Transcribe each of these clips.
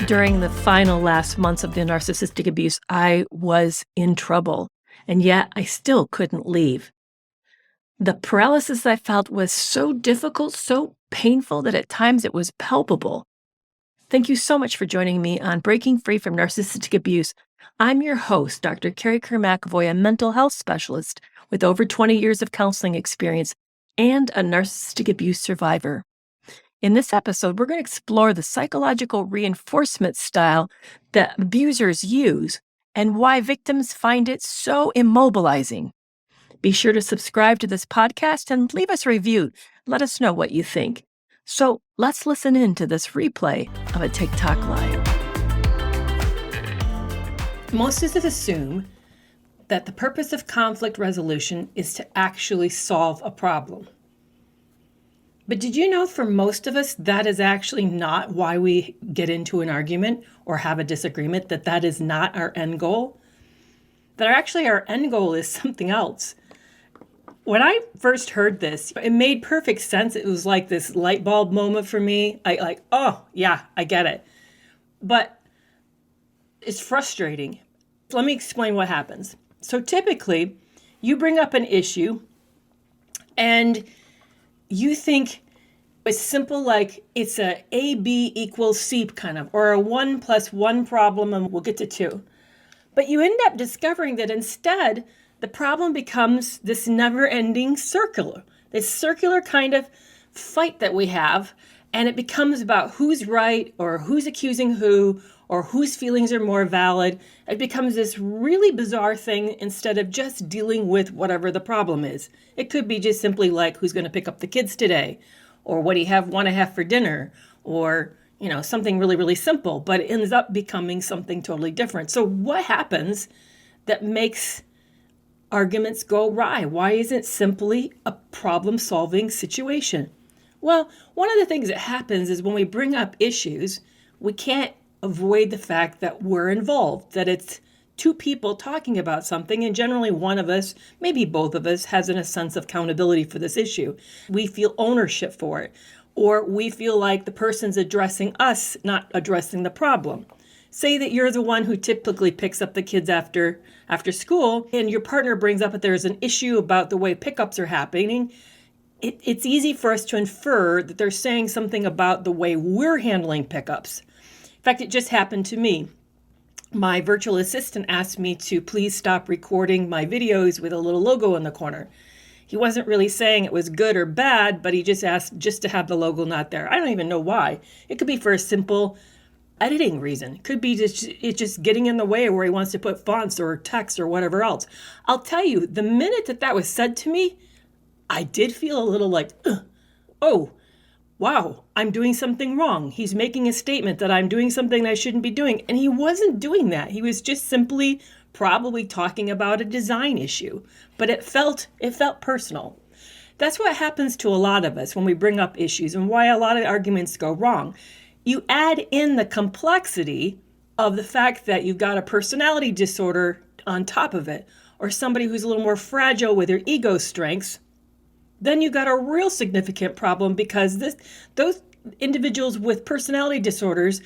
During the final last months of the narcissistic abuse, I was in trouble, and yet I still couldn't leave. The paralysis I felt was so difficult, so painful that at times it was palpable. Thank you so much for joining me on Breaking Free from Narcissistic Abuse. I'm your host, Dr. Carrie Kerr-McAvoy, a mental health specialist with over 20 years of counseling experience and a narcissistic abuse survivor. In this episode, we're going to explore the psychological reinforcement style that abusers use and why victims find it so immobilizing. Be sure to subscribe to this podcast and leave us a review. Let us know what you think. So let's listen in to this replay of a TikTok Live. Most of us assume that the purpose of conflict resolution is to actually solve a problem. But did you know for most of us, that is actually not why we get into an argument or have a disagreement, that is not our end goal? That actually our end goal is something else. When I first heard this, it made perfect sense. It was like this light bulb moment for me. Oh, yeah, I get it. But it's frustrating. Let me explain what happens. So typically, you bring up an issue and you think it's simple, like it's a AB equals C kind of, or a 1 + 1 problem, and we'll get to 2. But you end up discovering that instead, the problem becomes this never-ending this circular kind of fight that we have, and it becomes about who's right or who's accusing who or whose feelings are more valid. It becomes this really bizarre thing instead of just dealing with whatever the problem is. It could be just simply like who's going to pick up the kids today, or what do you want to have for dinner, or something really, really simple, but it ends up becoming something totally different. So what happens that makes arguments go awry? Why isn't it simply a problem-solving situation? Well, one of the things that happens is when we bring up issues, we can't avoid the fact that we're involved, that it's two people talking about something, and generally one of us, maybe both of us, has a sense of accountability for this issue. We feel ownership for it, or we feel like the person's addressing us, not addressing the problem. Say that you're the one who typically picks up the kids after school, and your partner brings up that there's an issue about the way pickups are happening. It's easy for us to infer that they're saying something about the way we're handling pickups. In fact, it just happened to me. My virtual assistant asked me to please stop recording my videos with a little logo in the corner. He wasn't really saying it was good or bad, but he just asked just to have the logo not there. I don't even know why. It could be for a simple editing reason. It could be just getting in the way where he wants to put fonts or text or whatever else. I'll tell you, the minute that was said to me, I did feel a little like, oh, wow, I'm doing something wrong. He's making a statement that I'm doing something I shouldn't be doing. And he wasn't doing that. He was just simply probably talking about a design issue. But it felt personal. That's what happens to a lot of us when we bring up issues and why a lot of arguments go wrong. You add in the complexity of the fact that you've got a personality disorder on top of it, or somebody who's a little more fragile with their ego strengths. Then you got a real significant problem, because those individuals with personality disorders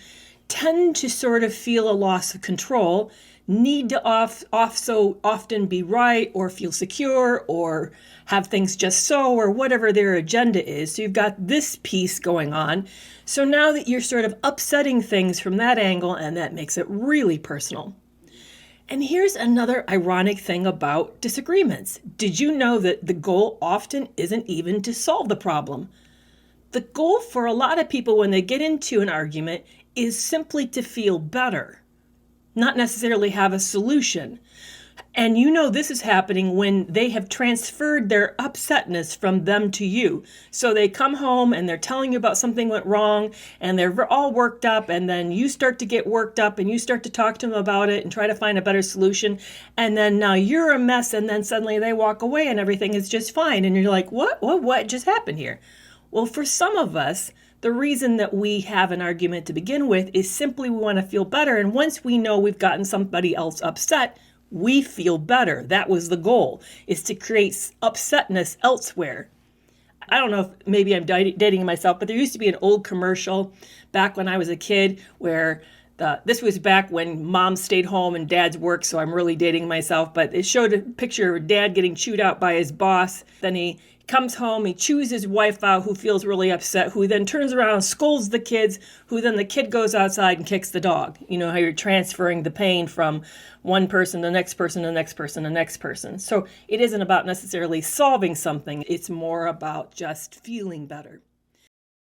tend to sort of feel a loss of control, need to so often be right or feel secure or have things just so, or whatever their agenda is. So you've got this piece going on. So now that you're sort of upsetting things from that angle, and that makes it really personal. And here's another ironic thing about disagreements. Did you know that the goal often isn't even to solve the problem? The goal for a lot of people when they get into an argument is simply to feel better, not necessarily have a solution. And this is happening when they have transferred their upsetness from them to you. So they come home and they're telling you about something went wrong, and they're all worked up, and then you start to get worked up and you start to talk to them about it and try to find a better solution. And then now you're a mess, and then suddenly they walk away and everything is just fine. And you're like, what just happened here? Well, for some of us, the reason that we have an argument to begin with is simply we want to feel better. And once we know we've gotten somebody else upset, we feel better. That was the goal, is to create upsetness elsewhere. I don't know if maybe I'm dating myself, but there used to be an old commercial back when I was a kid where This was back when mom stayed home and dad's worked, so I'm really dating myself, but it showed a picture of dad getting chewed out by his boss. Then he comes home, he chews his wife out, who feels really upset, who then turns around and scolds the kids, who then the kid goes outside and kicks the dog. You know how you're transferring the pain from one person to the next person, the next person, the next person. So it isn't about necessarily solving something. It's more about just feeling better.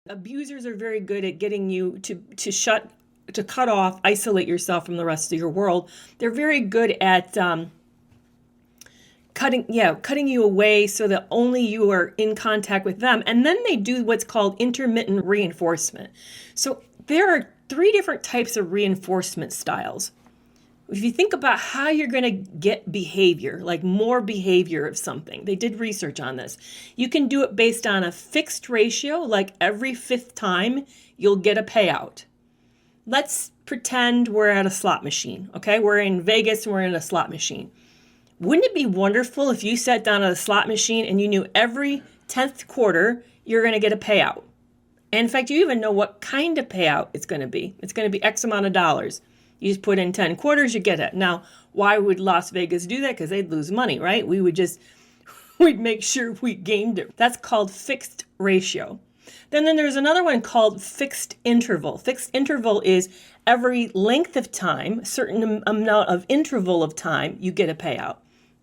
Abusers are very good at getting you to cut off, isolate yourself from the rest of your world. They're very good at cutting you away so that only you are in contact with them. And then they do what's called intermittent reinforcement. So there are 3 different types of reinforcement styles. If you think about how you're going to get behavior, like more behavior of something, they did research on this. You can do it based on a fixed ratio, like every 5th time you'll get a payout. Let's pretend we're at a slot machine, okay? We're in Vegas and we're in a slot machine. Wouldn't it be wonderful if you sat down at a slot machine and you knew every 10th quarter you're going to get a payout? And in fact, you even know what kind of payout it's going to be. It's going to be X amount of dollars. You just put in 10 quarters, you get it. Now, why would Las Vegas do that? Because they'd lose money, right? We'd make sure we gained it. That's called fixed ratio. Then there's another one called fixed interval. Fixed interval is every length of time, certain amount of interval of time, you get a payout.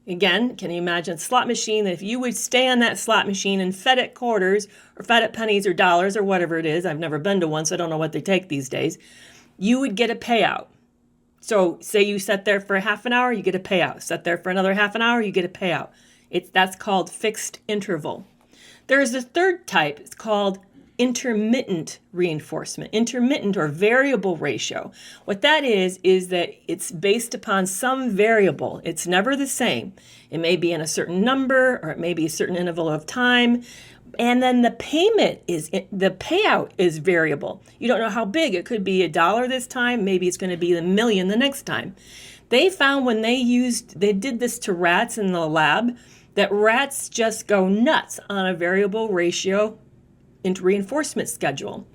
Again, can you imagine a slot machine that if you would stay on that slot machine and fed it quarters or fed it pennies or dollars or whatever it is, I've never been to one, so I don't know what they take these days, you would get a payout. So say you sat there for a half an hour, you get a payout. Sat there for another half an hour, you get a payout. That's called fixed interval. There's a third type. It's called intermittent reinforcement, intermittent or variable ratio. What that is that it's based upon some variable. It's never the same. It may be in a certain number or it may be a certain interval of time. And then the payout is variable. You don't know how big. It could be $1 this time. Maybe it's going to be $1 million the next time. They found when they did this to rats in the lab, that rats just go nuts on a variable ratio into reinforcement schedule.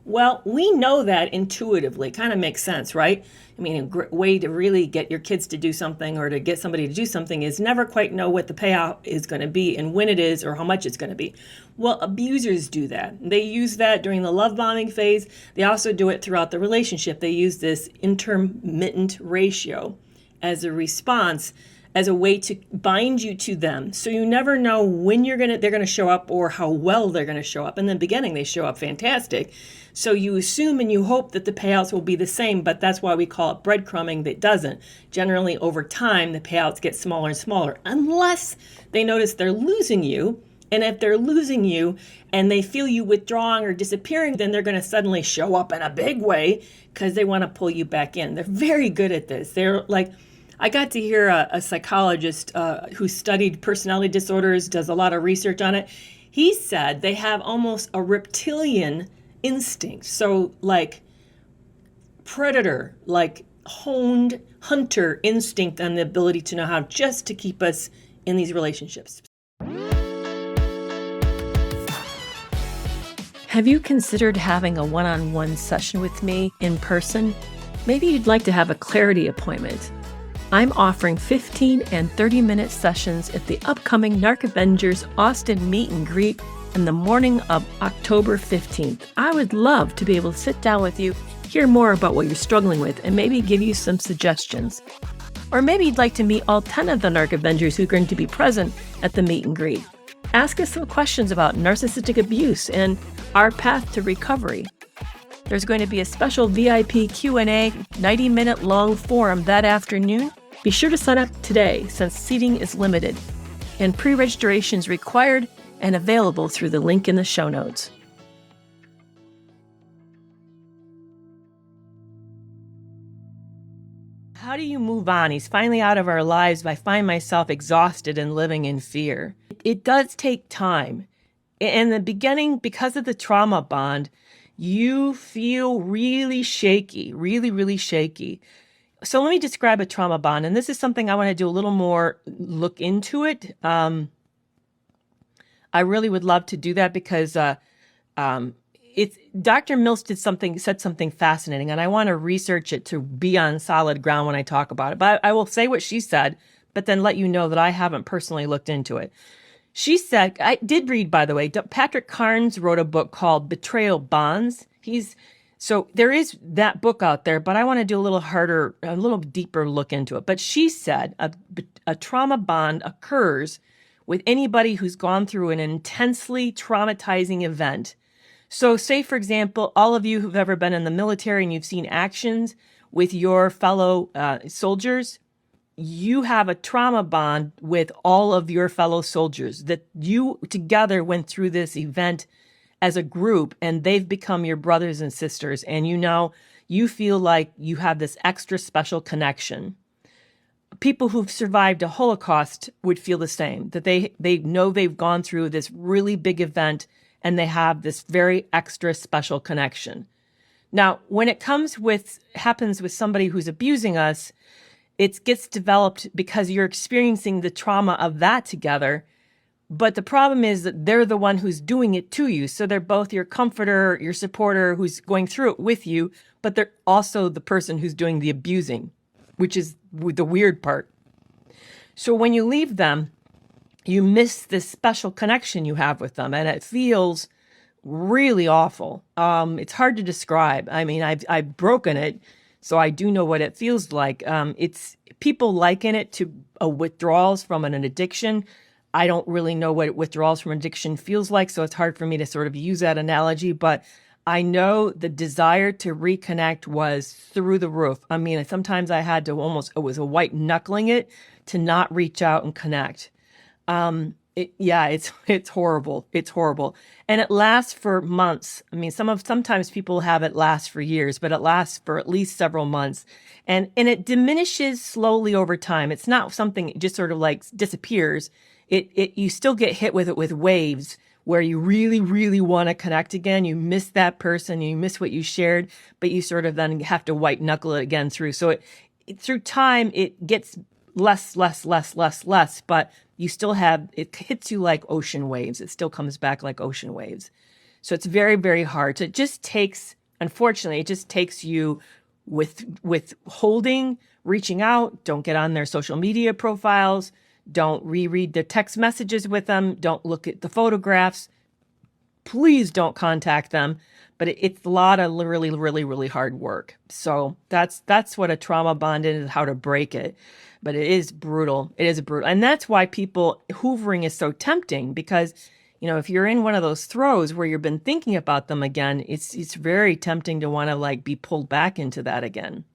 Well, we know that intuitively. Kind of makes sense, right? I mean, a great way to really get your kids to do something or to get somebody to do something is never quite know what the payout is going to be and when it is or how much it's going to be. Well, abusers do that. They use that during the love bombing phase. They also do it throughout the relationship. They use this intermittent ratio as a response, as a way to bind you to them. So you never know when they're going to show up or how well they're going to show up. In the beginning, they show up fantastic. So you assume and you hope that the payouts will be the same, but that's why we call it breadcrumbing. That doesn't. Generally, over time, the payouts get smaller and smaller, unless they notice they're losing you. And if they're losing you and they feel you withdrawing or disappearing, then they're going to suddenly show up in a big way because they want to pull you back in. They're very good at this. They're like, I got to hear a psychologist who studied personality disorders, does a lot of research on it. He said they have almost a reptilian instinct. So like predator, like honed hunter instinct and the ability to know how just to keep us in these relationships. Have you considered having a one-on-one session with me in person? Maybe you'd like to have a clarity appointment. I'm offering 15 and 30-minute sessions at the upcoming Narc Avengers Austin meet and greet in the morning of October 15th. I would love to be able to sit down with you, hear more about what you're struggling with, and maybe give you some suggestions. Or maybe you'd like to meet all 10 of the Narc Avengers who are going to be present at the meet and greet. Ask us some questions about narcissistic abuse and our path to recovery. There's going to be a special VIP Q&A 90-minute long forum that afternoon. Be sure to sign up today since seating is limited and pre-registration is required and available through the link in the show notes. How do you move on? He's finally out of our lives, but I find myself exhausted and living in fear. It does take time. In the beginning, because of the trauma bond, you feel really shaky, really shaky. So let me describe a trauma bond, and this is something I want to do a little more look into it. I really would love to do that because it's Dr. Mills said something fascinating, and I want to research it to be on solid ground when I talk about it. But I will say what she said, but then let you know that I haven't personally looked into it. She said, I did read, by the way, Patrick Carnes wrote a book called Betrayal Bonds. So there is that book out there, but I want to do a little deeper look into it. But she said a trauma bond occurs with anybody who's gone through an intensely traumatizing event. So say, for example, all of you who've ever been in the military and you've seen actions with your fellow soldiers, you have a trauma bond with all of your fellow soldiers that you together went through this event as a group, and they've become your brothers and sisters. And you feel like you have this extra special connection. People who've survived a Holocaust would feel the same, that they know they've gone through this really big event and they have this very extra special connection. Now, when it happens with somebody who's abusing us, it gets developed because you're experiencing the trauma of that together. But the problem is that they're the one who's doing it to you. So they're both your comforter, your supporter, who's going through it with you, but they're also the person who's doing the abusing, which is the weird part. So when you leave them, you miss this special connection you have with them, and it feels really awful. It's hard to describe. I mean, I've broken it, so I do know what it feels like. It's people liken it to withdrawals from an addiction. I don't really know what withdrawals from addiction feels like, so it's hard for me to sort of use that analogy, but I know the desire to reconnect was through the roof. I mean, sometimes I had to it was a white knuckling it to not reach out and connect. It's horrible. It's horrible. And it lasts for months. I mean, sometimes people have it last for years, but it lasts for at least several months. And it diminishes slowly over time. It's not something that just sort of like disappears. You still get hit with it with waves where you really, really want to connect again. You miss that person, you miss what you shared, but you sort of then have to white knuckle it again through. So through time, it gets less, but you still it hits you like ocean waves. It still comes back like ocean waves. So it's very, very hard. So unfortunately, it just takes you with holding, reaching out. Don't get on their social media profiles. Don't reread the text messages with them. Don't look at the photographs. Please don't contact them. But it's a lot of really, really, really hard work. So that's what a trauma bond is, how to break it. But it is brutal. It is brutal. And that's why hoovering is so tempting, because, if you're in one of those throes where you've been thinking about them again, it's very tempting to want to like be pulled back into that again.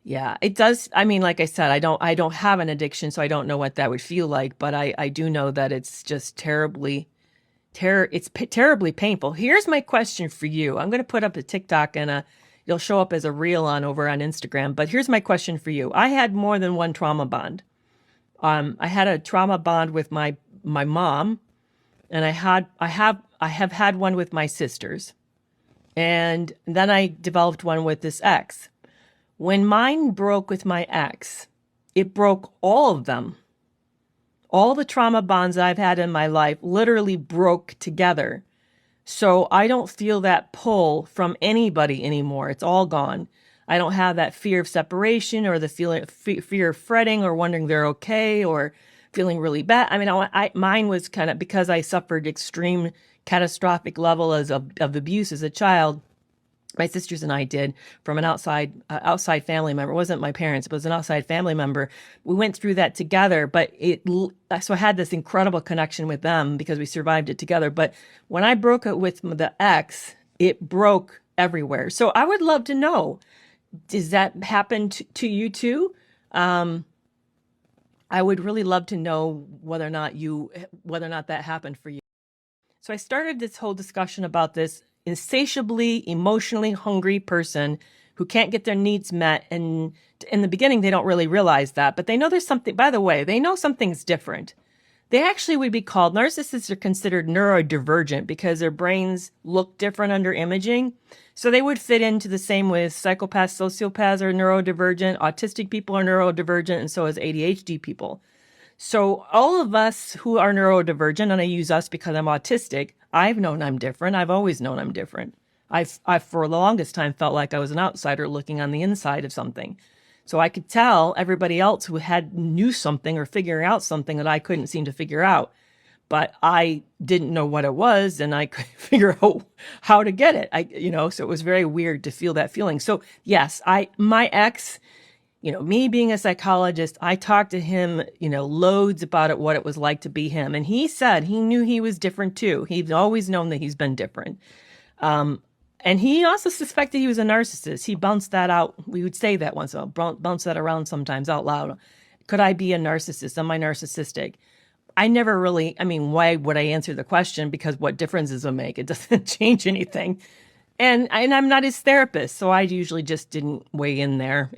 Yeah, it does. I mean, like I said, I don't have an addiction, so I don't know what that would feel like, but I do know that it's just terribly painful. Here's my question for you. I'm going to put up a TikTok and it'll show up as a reel over on Instagram, but here's my question for you. I had more than one trauma bond. I had a trauma bond with my mom, and I have had one with my sisters. And then I developed one with this ex. When mine broke with my ex, it broke all of them. All the trauma bonds I've had in my life literally broke together. So I don't feel that pull from anybody anymore. It's all gone. I don't have that fear of separation or the fear of fretting or wondering they're okay or feeling really bad. I mean, mine was kind of because I suffered extreme catastrophic level of abuse as a child. My sisters and I did, from an outside family member. It wasn't my parents, it was an outside family member. We went through that together, but so I had this incredible connection with them because we survived it together. But when I broke it with the ex, it broke everywhere. So I would love to know, does that happen to you too? I would really love to know whether or not that happened for you. So I started this whole discussion about this insatiably, emotionally hungry person who can't get their needs met. And in the beginning, they don't really realize that, but they know there's something, by the way, they know something's different. They actually would be called, narcissists are considered neurodivergent because their brains look different under imaging. So they would fit into the same with psychopaths, sociopaths are neurodivergent, autistic people are neurodivergent, and so is ADHD people. So all of us who are neurodivergent, and I use us because I'm autistic, I've known I'm different. I've always known I'm different. I've for the longest time felt like I was an outsider looking on the inside of something. So I could tell everybody else who knew something or figuring out something that I couldn't seem to figure out. But I didn't know what it was, and I couldn't figure out how to get it. So it was very weird to feel that feeling. So yes, my ex, me being a psychologist, I talked to him, loads about it, what it was like to be him. And he said he knew he was different too. He's always known that he's been different. And he also suspected he was a narcissist. He bounced that out. We would say that once in a while, bounce that around sometimes out loud. Could I be a narcissist? Am I narcissistic? I never really, why would I answer the question? Because what difference does it make? It doesn't change anything. And I'm not his therapist, so I usually just didn't weigh in there.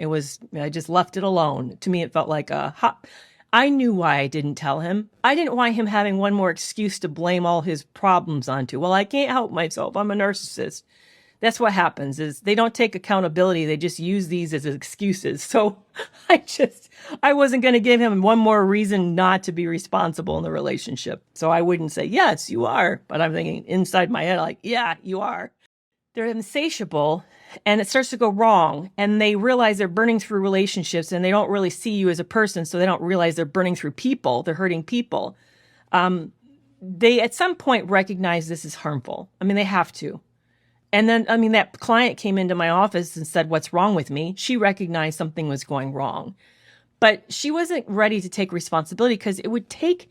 I just left it alone. To me, it felt like I knew why I didn't tell him. I didn't want him having one more excuse to blame all his problems onto. Well, I can't help myself. I'm a narcissist. That's what happens is they don't take accountability. They just use these as excuses. So I wasn't going to give him one more reason not to be responsible in the relationship. So I wouldn't say, yes, you are. But I'm thinking inside my head, like, yeah, you are. They're insatiable and it starts to go wrong. And they realize they're burning through relationships and they don't really see you as a person. So they don't realize they're burning through people. They're hurting people. They at some point recognize this is harmful. They have to. And then, that client came into my office and said, what's wrong with me? She recognized something was going wrong, but she wasn't ready to take responsibility because it would take,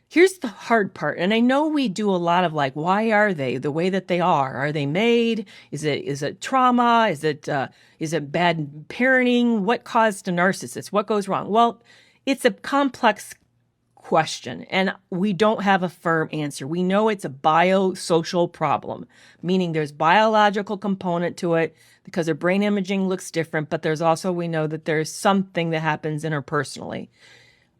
here's the hard part. And I know we do a lot of like, why are they the way that they are? Are they made? Is it trauma? Is it bad parenting? What caused a narcissist? What goes wrong? Well, it's a complex question, and we don't have a firm answer. We know it's a biosocial problem, meaning there's biological component to it because their brain imaging looks different, but we know that there's something that happens interpersonally.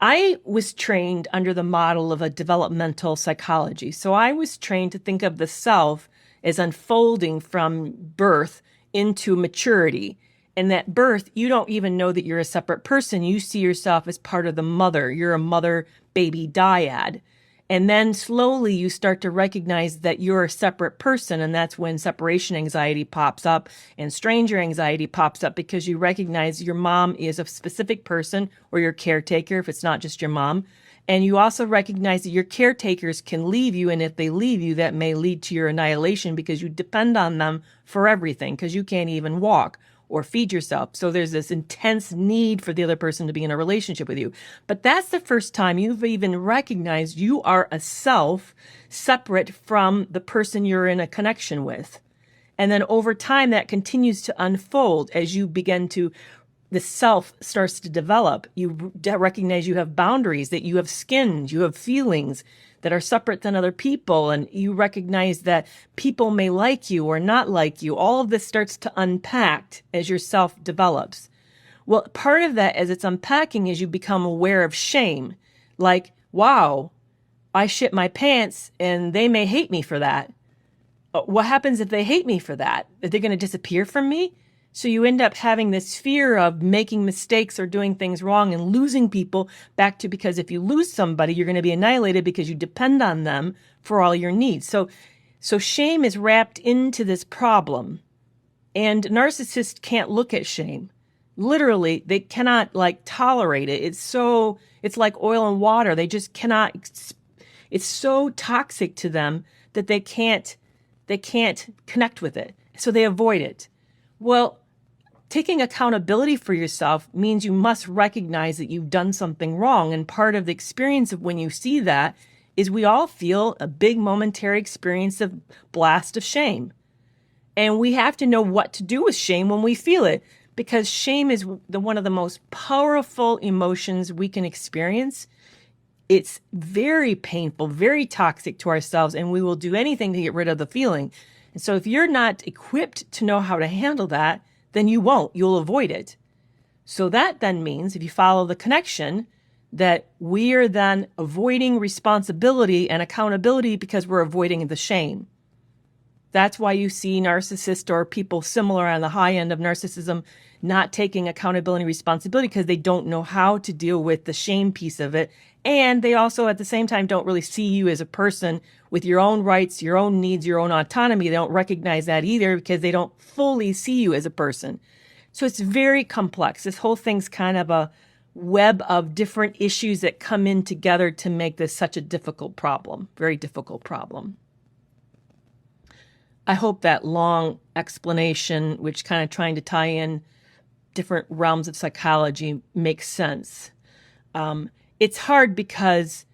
I was trained under the model of a developmental psychology. So I was trained to think of the self as unfolding from birth into maturity. And that birth, you don't even know that you're a separate person. You see yourself as part of the mother. You're a mother-baby dyad. And then slowly you start to recognize that you're a separate person. And that's when separation anxiety pops up and stranger anxiety pops up because you recognize your mom is a specific person or your caretaker if it's not just your mom. And you also recognize that your caretakers can leave you. And if they leave you, that may lead to your annihilation because you depend on them for everything because you can't even walk or feed yourself. So there's this intense need for the other person to be in a relationship with you. But that's the first time you've even recognized you are a self separate from the person you're in a connection with. And then over time, that continues to unfold as you begin to, the self starts to develop. You recognize you have boundaries, that you have skin, you have feelings that are separate than other people. And you recognize that people may like you or not like you. All of this starts to unpack as your self develops. Well, part of that as it's unpacking is you become aware of shame. Like, wow, I shit my pants and they may hate me for that. What happens if they hate me for that? Are they going to disappear from me? So you end up having this fear of making mistakes or doing things wrong and losing people back to, because if you lose somebody, you're going to be annihilated because you depend on them for all your needs. So shame is wrapped into this problem, and narcissists can't look at shame. Literally, they cannot tolerate it. It's like oil and water. They just cannot. It's so toxic to them that they can't connect with it. So they avoid it. Well, taking accountability for yourself means you must recognize that you've done something wrong. And part of the experience of when you see that is we all feel a big momentary experience of blast of shame. And we have to know what to do with shame when we feel it, because shame is one of the most powerful emotions we can experience. It's very painful, very toxic to ourselves, and we will do anything to get rid of the feeling. And so if you're not equipped to know how to handle that, then you won't. You'll avoid it. So that then means, if you follow the connection, that we are then avoiding responsibility and accountability because we're avoiding the shame. That's why you see narcissists or people similar on the high end of narcissism not taking accountability and responsibility, because they don't know how to deal with the shame piece of it And they also, at the same time, don't really see you as a person with your own rights, your own needs, your own autonomy. They don't recognize that either because they don't fully see you as a person. So it's very complex. This whole thing's kind of a web of different issues that come in together to make this such a difficult problem, very difficult problem. I hope that long explanation, which kind of trying to tie in different realms of psychology, makes sense. It's hard because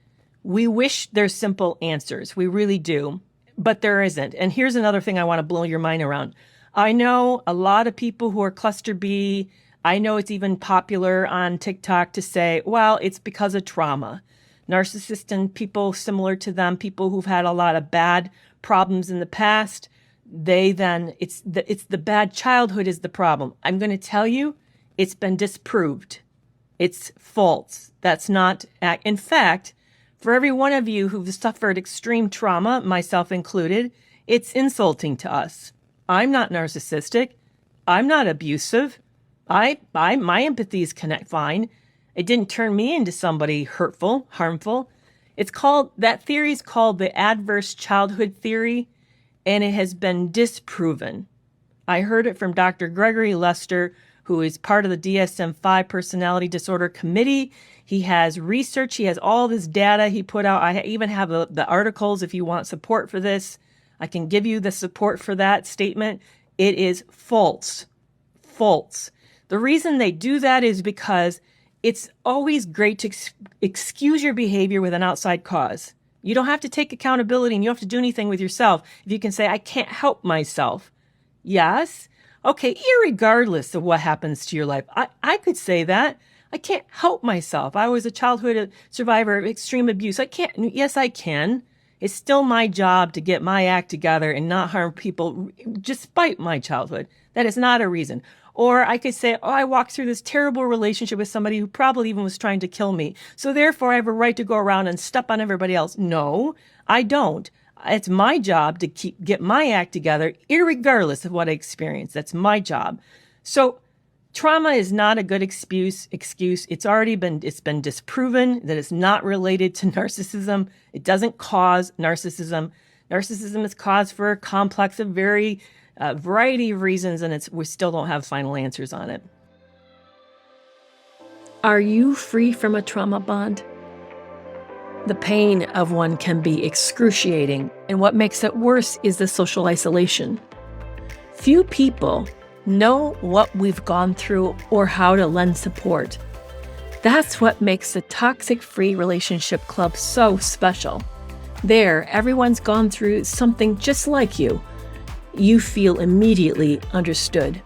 we wish there's simple answers. We really do, but there isn't. And here's another thing I want to blow your mind around. I know a lot of people who are cluster B. I know it's even popular on TikTok to say, well, it's because of trauma. Narcissists and people similar to them, people who've had a lot of bad problems in the past, it's the bad childhood is the problem. I'm going to tell you, it's been disproved. It's false. That's not, in fact, for every one of you who've suffered extreme trauma, myself included, it's insulting to us. I'm not narcissistic. I'm not abusive. My empathies connect fine. It didn't turn me into somebody hurtful, harmful. That theory is called the adverse childhood theory, and it has been disproven. I heard it from Dr. Gregory Lester, who is part of the DSM-5 Personality Disorder Committee. He has research. He has all this data he put out. I even have the articles if you want support for this. I can give you the support for that statement. It is false. False. The reason they do that is because it's always great to excuse your behavior with an outside cause. You don't have to take accountability and you don't have to do anything with yourself. If you can say, I can't help myself. Yes. Okay, irregardless of what happens to your life, I could say that. I can't help myself. I was a childhood survivor of extreme abuse. Yes, I can. It's still my job to get my act together and not harm people despite my childhood. That is not a reason. Or I could say, I walked through this terrible relationship with somebody who probably even was trying to kill me. So therefore, I have a right to go around and step on everybody else. No, I don't. It's my job to get my act together, irregardless of what I experience. That's my job. So trauma is not a good excuse. It's been disproven that it's not related to narcissism. It doesn't cause narcissism. Narcissism is caused for a complex of variety of reasons, and we still don't have final answers on it. Are you free from a trauma bond? The pain of one can be excruciating, and what makes it worse is the social isolation. Few people know what we've gone through or how to lend support. That's what makes the Toxic Free Relationship Club so special. There, everyone's gone through something just like you. You feel immediately understood.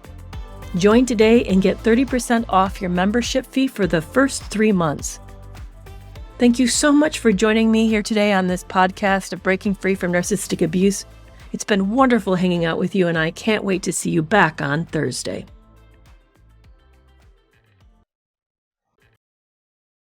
Join today and get 30% off your membership fee for the first 3 months. Thank you so much for joining me here today on this podcast of Breaking Free from Narcissistic Abuse. It's been wonderful hanging out with you, and I can't wait to see you back on Thursday.